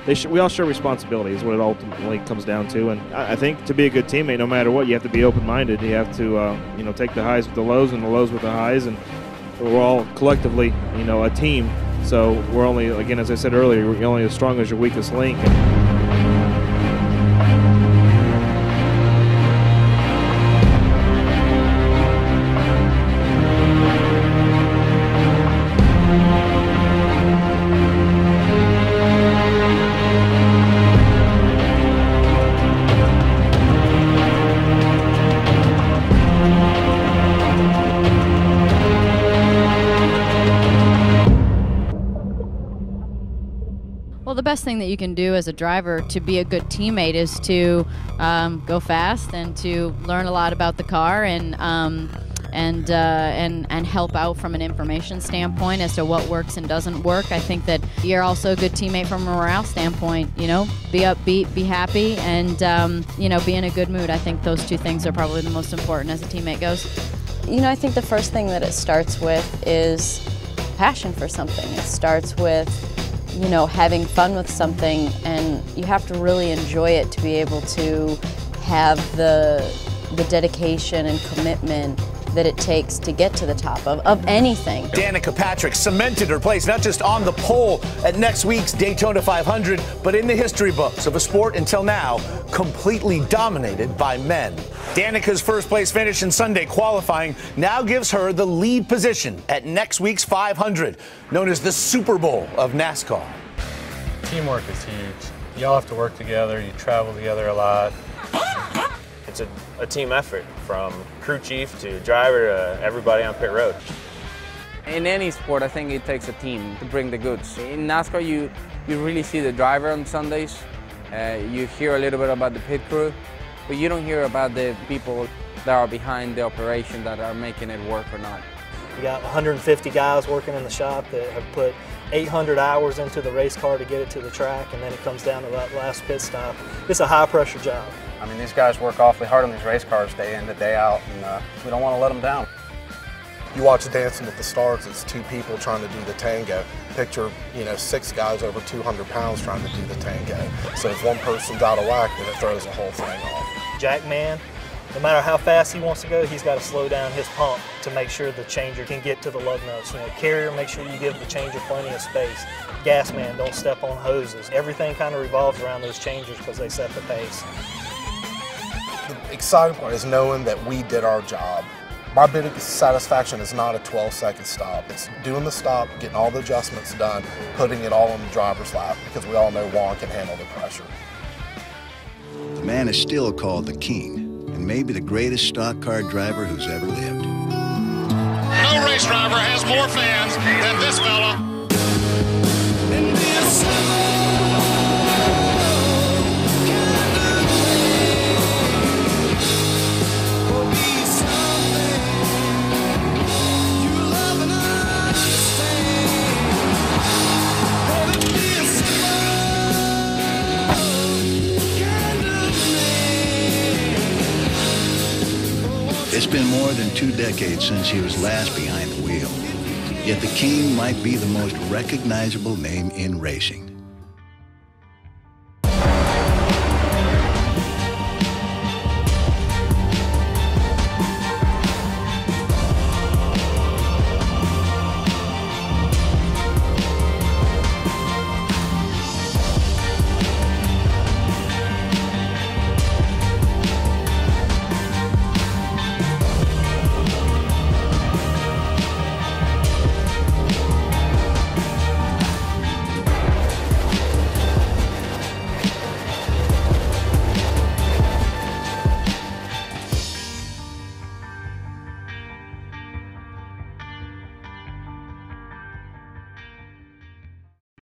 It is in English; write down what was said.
we all share responsibility is what it ultimately comes down to. And I think to be a good teammate, no matter what, you have to be open-minded. You have to take the highs with the lows and the lows with the highs, and we're all collectively a team. So we're only, again, as I said earlier, you're only as strong as your weakest link. Well, the best thing that you can do as a driver to be a good teammate is to go fast and to learn a lot about the car and help out from an information standpoint as to what works and doesn't work. I think that you're also a good teammate from a morale standpoint. Be upbeat, be happy, and be in a good mood. I think those two things are probably the most important as a teammate goes. I think the first thing that it starts with is passion for something. It starts with having fun with something, and you have to really enjoy it to be able to have the dedication and commitment that it takes to get to the top of anything. Danica Patrick cemented her place not just on the pole at next week's Daytona 500, but in the history books of a sport until now completely dominated by men. Danica's first place finish in Sunday qualifying now gives her the lead position at next week's 500, known as the Super Bowl of NASCAR. Teamwork is huge. You all have to work together, you travel together a lot. It's a team effort, from crew chief to driver to everybody on pit road. In any sport, I think it takes a team to bring the goods. In NASCAR, you really see the driver on Sundays. You hear a little bit about the pit crew, but you don't hear about the people that are behind the operation that are making it work or not. You got 150 guys working in the shop that have put 800 hours into the race car to get it to the track, and then it comes down to that last pit stop. It's a high-pressure job. I mean, these guys work awfully hard on these race cars day in to day out, and we don't want to let them down. You watch Dancing with the Stars, it's two people trying to do the tango. Picture, 6 guys over 200 pounds trying to do the tango. So if one person's out of whack, then it throws the whole thing off. Jack Man, no matter how fast he wants to go, he's got to slow down his pump to make sure the changer can get to the lug nuts. Carrier, make sure you give the changer plenty of space. Gas Man, don't step on hoses. Everything kind of revolves around those changers because they set the pace. The exciting part is knowing that we did our job. My biggest satisfaction is not a 12-second stop. It's doing the stop, getting all the adjustments done, putting it all on the driver's lap, because we all know Juan can handle the pressure. The man is still called the King, and maybe the greatest stock car driver who's ever lived. No race driver has more fans than this fella. It's been more than 2 decades since he was last behind the wheel. Yet the King might be the most recognizable name in racing.